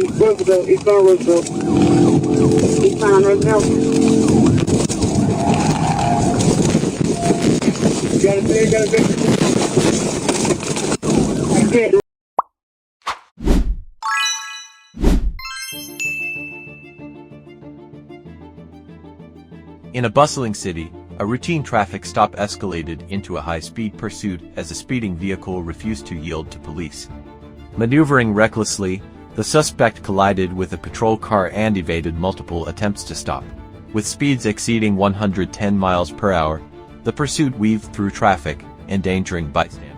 Roosevelt, eastbound Roosevelt. Eastbound Roosevelt. Got it, got it. That's it. In a bustling city, a routine traffic stop escalated into a high-speed pursuit as a speeding vehicle refused to yield to police. Maneuvering recklessly, the suspect collided with a patrol car and evaded multiple attempts to stop. With speeds exceeding 110 miles per hour, the pursuit weaved through traffic, endangering bystanders.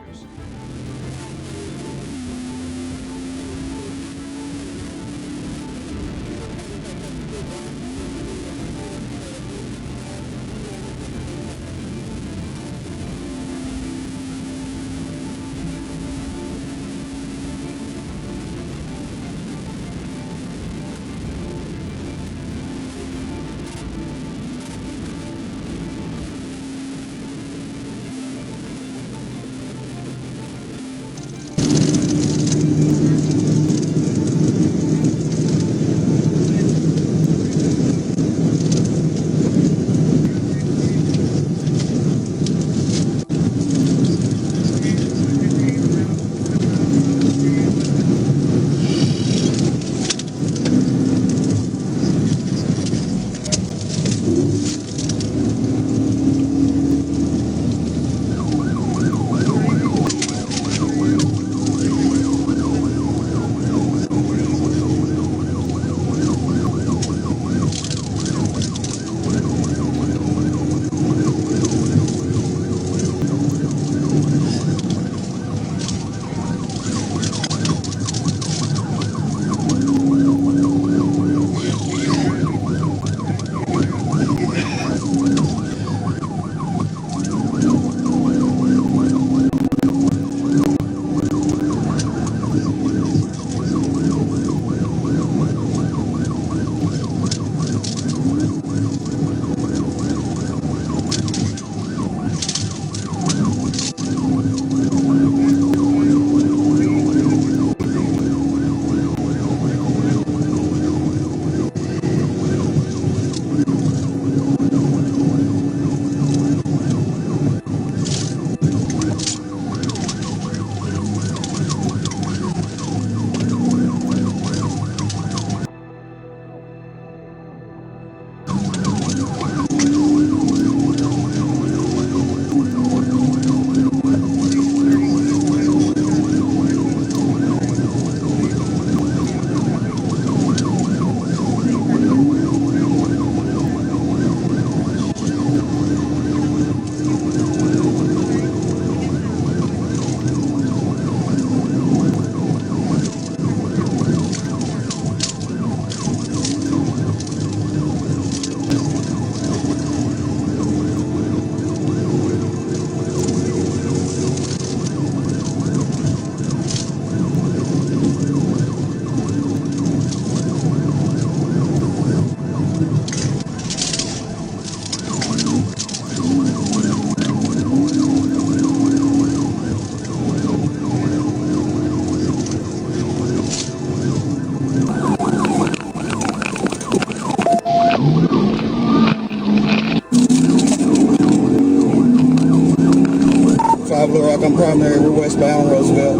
Blue Rock on Primary, we're westbound Roosevelt.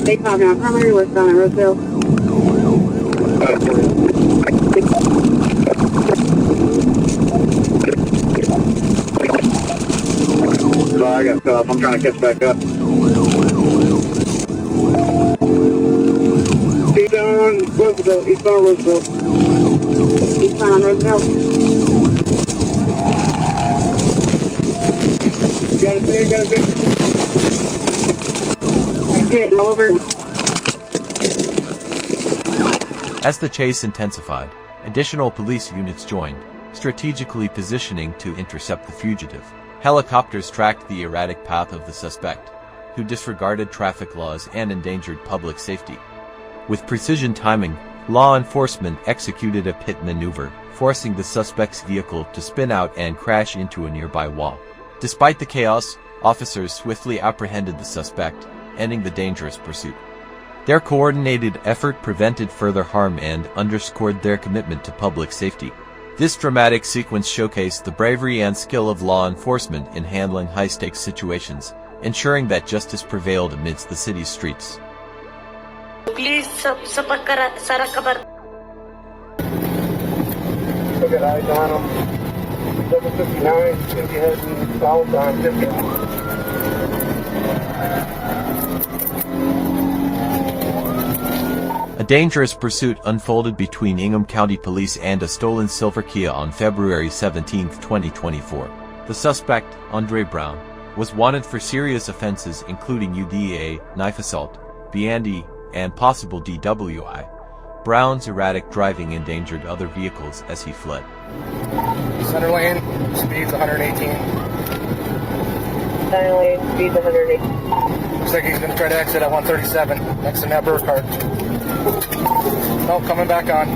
They talking on Primary, westbound Roosevelt. I got cut off. I'm trying to catch back up. Eastbound Roosevelt, eastbound Roosevelt. Eastbound Roosevelt. Got it, got it. Get over. As the chase intensified, additional police units joined, strategically positioning to intercept the fugitive. Helicopters tracked the erratic path of the suspect, who disregarded traffic laws and endangered public safety. With precision timing, law enforcement executed a pit maneuver, forcing the suspect's vehicle to spin out and crash into a nearby wall. Despite the chaos, officers swiftly apprehended the suspect, ending the dangerous pursuit. Their coordinated effort prevented further harm and underscored their commitment to public safety. This dramatic sequence showcased the bravery and skill of law enforcement in handling high-stakes situations, ensuring that justice prevailed amidst the city's streets. Please, Sarakabar. Look at eyes on them. 759, should be heading south on 50. A dangerous pursuit unfolded between Ingham County Police and a stolen silver Kia on February 17, 2024. The suspect, Andre Brown, was wanted for serious offenses including UDA, knife assault, BND, and possible DWI. Brown's erratic driving endangered other vehicles as he fled. Center lane, speed's 118. Center lane, speed's 108. Looks like he's going to try to exit at 137, next to that bird cart. No, coming back on.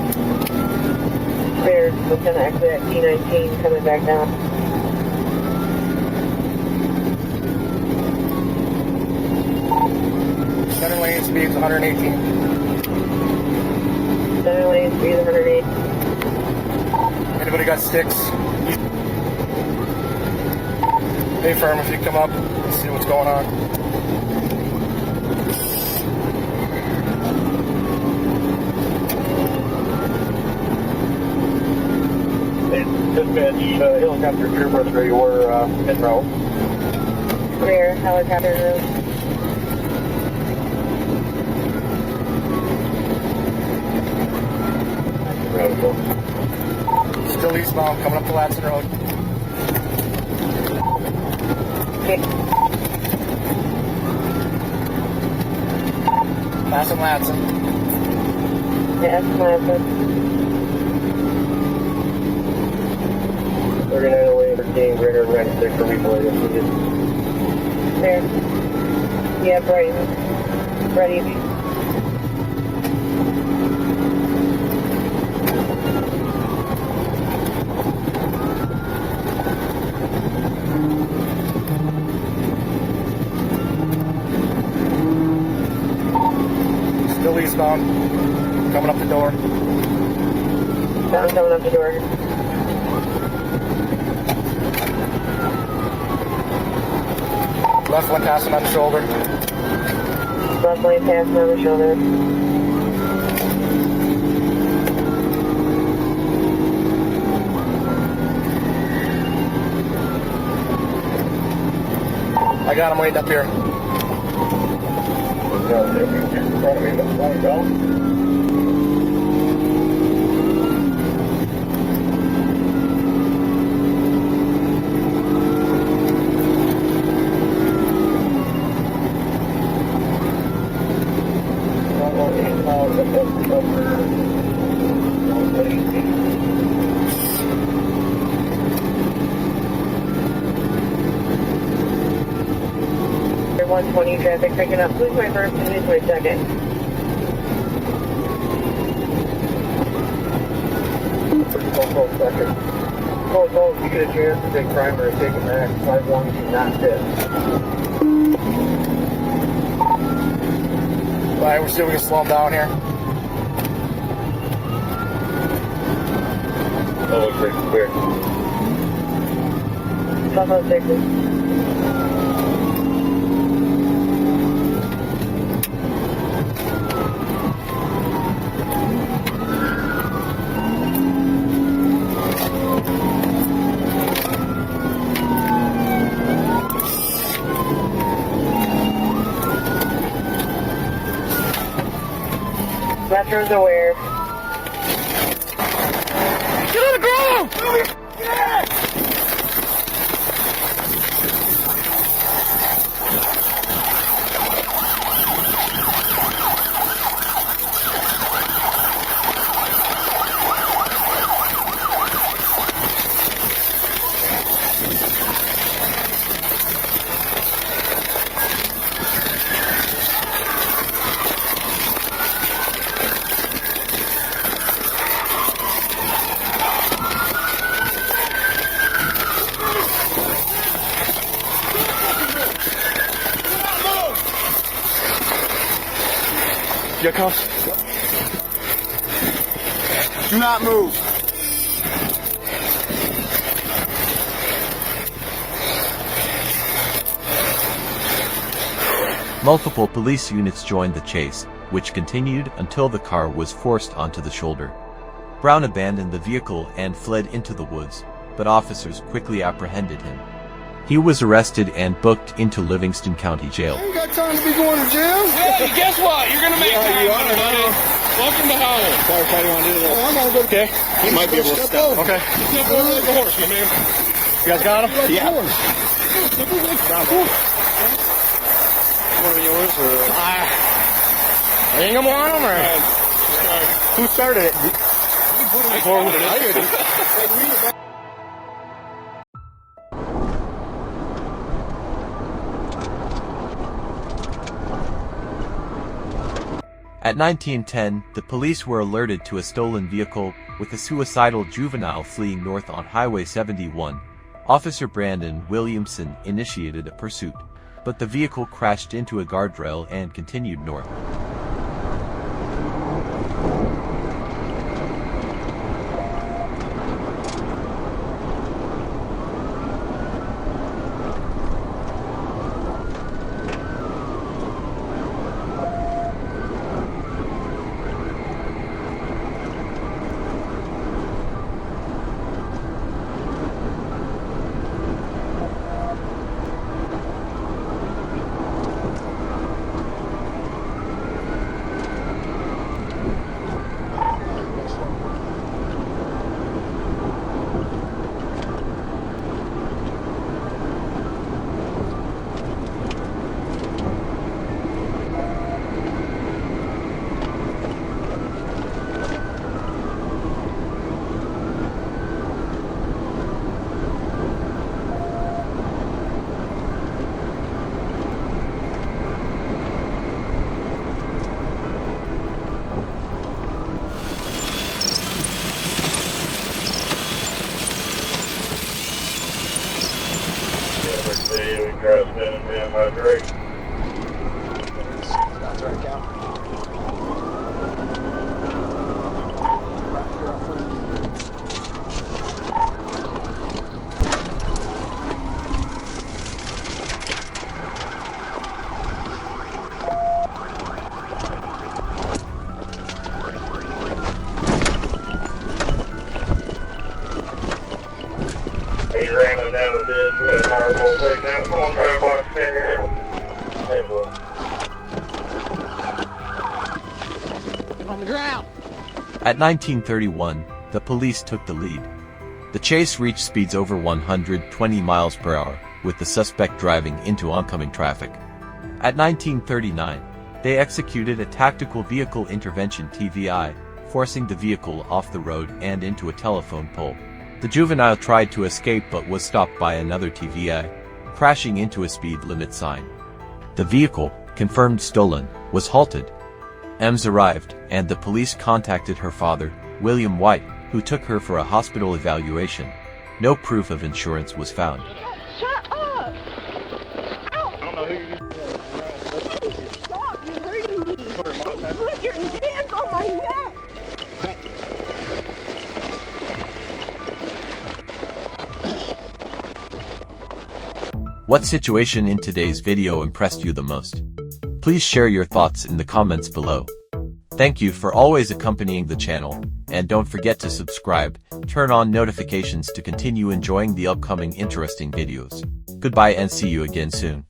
Clear, was gonna exit at T19, coming back down. Center lane, speed's 118. Center lane, speed's 108. Anybody got sticks? Hey, firm, if you come up and see what's going on. Dispatch, helicopter troopers where you were in row. Clear, helicopter room. Still eastbound, coming up to Latson Road. Okay. Passing Latson. Yeah, that's my 39 away, 13, greater than 96 for replay. There. Yeah, Brighton. Ready. Still eastbound, coming up the door. Down, coming up the door. Left one passing on the shoulder. Left lane passing on the shoulder. I got him waiting up here. They're 120 traffic picking up. Who's my first and who's my second? Second. Oh, you get a chance to take primary, take it back. 5-1, do not fit. Alright, we're still going to slow him down here. Oh, looks pretty clear. Top of 6. Metro's aware. Get on the ground! You got cuffs? Do not move. Multiple police units joined the chase, which continued until the car was forced onto the shoulder. Brown abandoned the vehicle and fled into the woods, but officers quickly apprehended him. He was arrested and booked into Livingston County Jail. I ain't got time to be going to jail. Hey, guess what? You're gonna make time, buddy. Welcome to Howell. Firefighter, you want to do that? I'm gonna go. Okay. He might be able to step. Okay. Step over like a horse, my man. You guys got him? Yeah. One of yours or? I think I'm on him, or? Who started it? I did. At 1910, the police were alerted to a stolen vehicle with a suicidal juvenile fleeing north on Highway 71. Officer Brandon Williamson initiated a pursuit, but the vehicle crashed into a guardrail and continued north. He ran him down the ditch with a marble takedown on the box there. On the ground. At 1931, the police took the lead. The chase reached speeds over 120 miles per hour, with the suspect driving into oncoming traffic. At 1939, they executed a tactical vehicle intervention (TVI), forcing the vehicle off the road and into a telephone pole. The juvenile tried to escape but was stopped by another TVI, crashing into a speed limit sign. The vehicle, confirmed stolen, was halted. EMS arrived, and the police contacted her father, William White, who took her for a hospital evaluation. No proof of insurance was found. Shut up! Ow! I don't know who you Stop! You're hurting me! Put your hands on my neck! What situation in today's video impressed you the most? Please share your thoughts in the comments below. Thank you for always accompanying the channel, and don't forget to subscribe, turn on notifications to continue enjoying the upcoming interesting videos. Goodbye and see you again soon.